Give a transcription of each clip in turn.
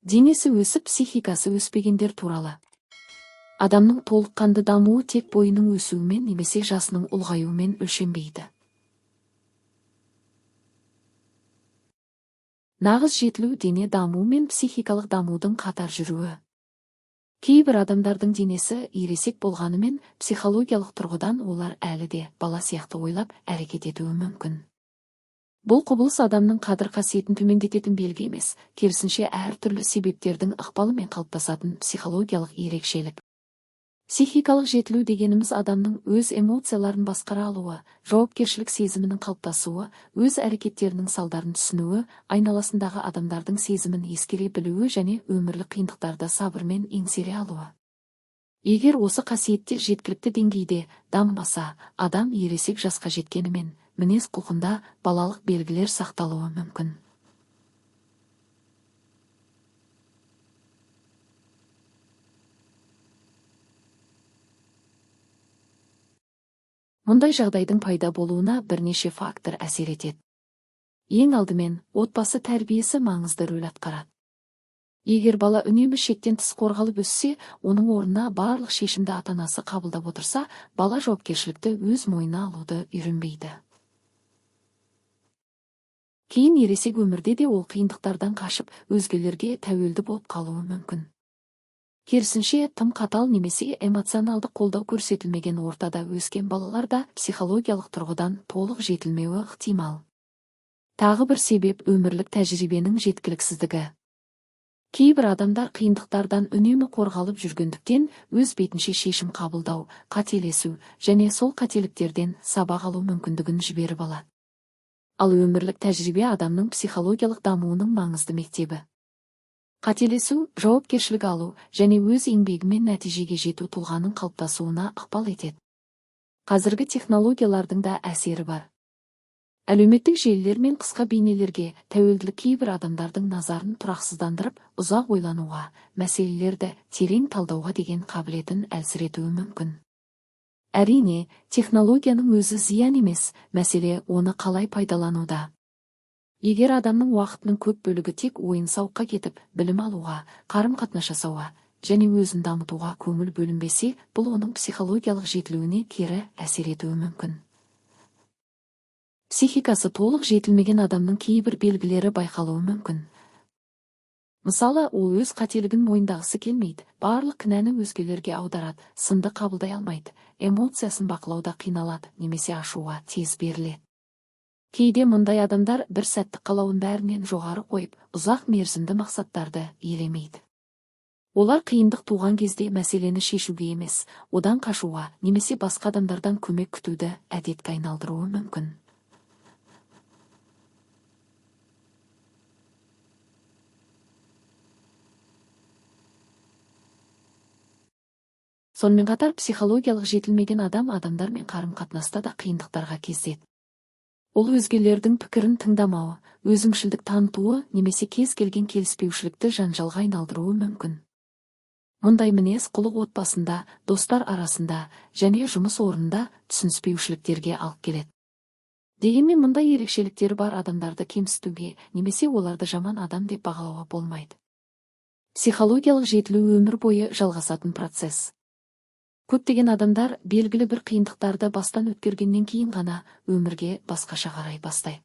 Денесі өсіп, психикасы өспегендер туралы. Адамның толыққанды дамуы тек бойының өсуімен немесе жасының ұлғаюымен өлшенбейді. Нағыз жетілу дене дамуы мен психикалық дамудың қатар жүруі. Кейбір адамдардың денесі ересек болғанымен, психологиялық тұрғыдан олар әлі де бала сияқты ойлап, әрекет етуі мүмкін. Бұл құбылыс адамның қадір-қасиетін төмендететін белгі емес, керісінше әртүрлі себептердің ықпалымен қалыптасатын психологиялық ерекшелік. Психикалық жетілу дегеніміз адамның өз эмоцияларын басқара алуы, жауапкершілік сезімінің қалыптасуы, өз әрекеттерінің салдарын түсінуі, айналасындағы адамдардың сезімін ескере білуі және өмірлік қиындықтарды сабырмен еңсере алуы. Егер осы қасиеттер жеткілікті деңгейде дамымаса, адам ересек жасқа жеткенімен, мінез құлқында балалық белгілер сақталуы мүмкін. Мұндай жағдайдың пайда болуына бірнеше фактор әсер етеді. Ең алдымен, отбасы тәрбиесі маңызды рөл атқарады. Егер бала үнемі шектен тыс қорғалып өссе, оның орнына барлық шешімді ата-анасы қабылдап отырса, бала жауапкершілікті өз мойнына алуды үйренбейді. Кейін ересек өмірде де ол қиындықтардан қашып, өзгелерге тәуелді болып қалуы мүмкін. Керісінше, тым қатал немесе эмоционалдық қолдау көрсетілмеген ортада өскен балаларда психологиялық тұрғыдан толық жетілмеуі ықтимал. Тағы бір себеп өмірлік тәжірибенің жеткіліксіздігі. Кейбір адамдар қиындықтардан үнемі қорғалып жүргендіктен өз бетінше шешім қабылдау, қателесу және сол қателіктерден сабақ алу мүмкіндігін жіберіп алады. Ал өмірлік тәжірибе адамның психологиялық дамуының маңызды мектебі. Қателесу, жауапкершілік алу және өз еңбегімен нәтижеге жету тұлғаның қалыптасуына ықпал етеді. Қазіргі технологиялардың да әсері бар. Әлеуметтік желілер мен қысқа бейнелерге тәуелділік кейбір адамдардың назарын тұрақсыздандырып, ұзақ ойлануға, мәселелерді терең талдауға деген қабілетін әлсіретуі мүмкін. Әрине, технологияның өзі зиян емес, мәселе оны қалай пайдалануда. Егер адамның уақытының көп бөлігі тек ойын-сауыққа кетіп, білім алуға, қарым-қатынас жасауға және өзін дамытуға көңіл бөлінбесе, бұл оның психологиялық жетілуіне кері әсер етуі мүмкін. Психикасы толық жетілмеген адамның кейбір белгілері байқалуы мүмкін. Мысалы, ол өз қателігін мойындағысы келмейді, барлық кінәні өзгелерге аударады, сынды қабылдай алмайды, эмоциясын бақылауда қиналады, немесе ашуға тез беріледі. Кейде мұндай адамдар бір сәттік қалауын бәрінен жоғары қойып, ұзақ мерзімді мақсаттарды елемейді. Олар қиындық туған кезде мәселені шешуге емес, одан қашуға, немесе басқа адамдардан көмек күтуді әдетке айналдыруы мүмкін. Сонымен қатар психологиялық жетілмеген адамдармен қарым-қатынаста да қиындықтарға кездеседі. Ол өзгелердің пікірін тыңдамауы, өзімшілдік танытуы немесе кез келген келіспеушілікті жанжалға айналдыруы мүмкін. Мұндай мінез құлық отбасында, достар арасында және жұмыс орнында түсініспеушіліктерге алып келеді. Дегенмен мұндай ерекшеліктері бар адамдарды кемсітуге немесе оларды жаман адам деп бағалауға болмайды. Психологиялық жетілу өмір бойы жалғасатын процесс. Көптеген адамдар белгілі бір қиындықтарды бастан өткергеннен кейін ғана өмірге басқаша қарай бастайды.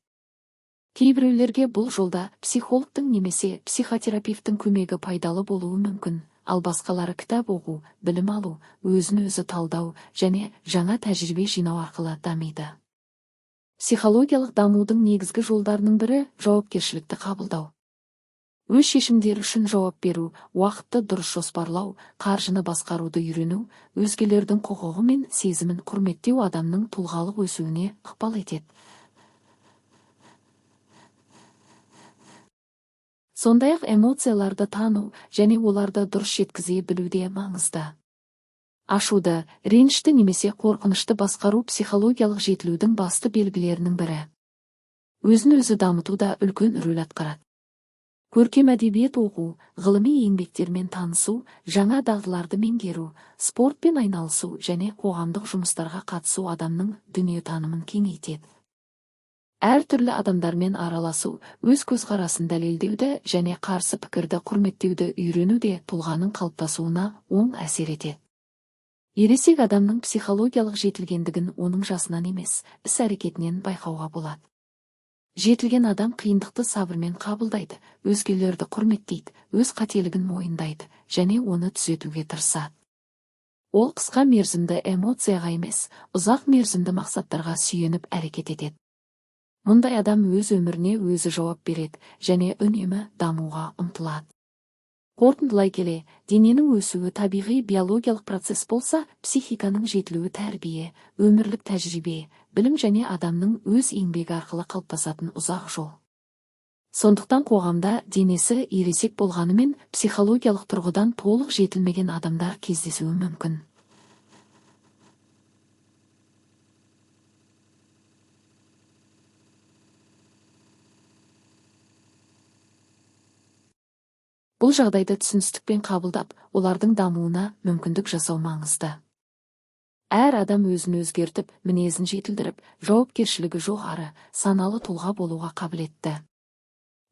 Кейбіреулерге бұл жолда психологтың немесе психотерапевтің көмегі пайдалы болуы мүмкін, ал басқалары кітап оқу, білім алу, өзін-өзі талдау және жаңа тәжірибе жинау арқылы дамиды. Психологиялық дамудың негізгі жолдарының бірі жауапкершілікті қабылдау. Өз шешімдері үшін жауап беру, уақытты дұрыс жоспарлау, қаржыны басқаруды үйрену, өзгелердің құқығы мен сезімін құрметтеу адамның тұлғалық өсуіне ықпал етеді. Сондай-ақ эмоцияларды тану және оларды дұрыс жеткізе білуде маңызды. Ашуды, ренішті немесе қорқынышты басқару психологиялық жетілудің басты белгілерінің бірі. Өзін-өзі дамытуда үлкен рөл атқарады. Көркем әдебиет оқу, ғылыми еңбектермен танысу, жаңа дағдыларды меңгеру, спортпен айналысу және қоғамдық жұмыстарға қатысу адамның дүниетанымын кеңейтеді. Әр түрлі адамдармен араласу, өз көзқарасын дәлелдеуді және қарсы пікірді құрметтеуді үйрену де тұлғаның қалыптасуына оң әсер етеді. Ересек адамның психологиялық жетілгендігін оның жасынан емес, іс-әрекетінен байқауға болады. Жетілген адам қиындықты сабырмен қабылдайды, өзгелерді құрметтейді, өз қателігін мойындайды және оны түзетуге тырысады. Ол қысқа мерзімді эмоцияға емес, ұзақ мерзімді мақсаттарға сүйеніп әрекет етеді. Мұндай адам өз өміріне өзі жауап береді және үнемі дамуға ұмтылады. Қорытындылай келе, дененің өсуі табиғи биологиялық процесс болса, психиканың жетілуі тәрбие, өмірлік тәжірибе, білім және адамның өз еңбегі арқылы қалыптасатын ұзақ жол. Сондықтан қоғамда денесі ересек болғанымен психологиялық тұрғыдан толық жетілмеген адамдар кездесуі мүмкін. Бұл жағдайды түсіністікпен қабылдап, олардың дамуына мүмкіндік жасау маңызды. Әр адам өзін өзгертіп, мінезін жетілдіріп, жауапкершілігі жоғары, саналы тұлға болуға қабілетті.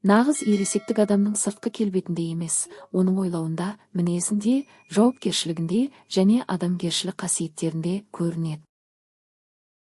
Нағыз ересектік адамның сыртқы келбетінде емес, оның ойлауында, мінезінде, жауапкершілігінде және адамгершілік қасиеттерінде көрінеді.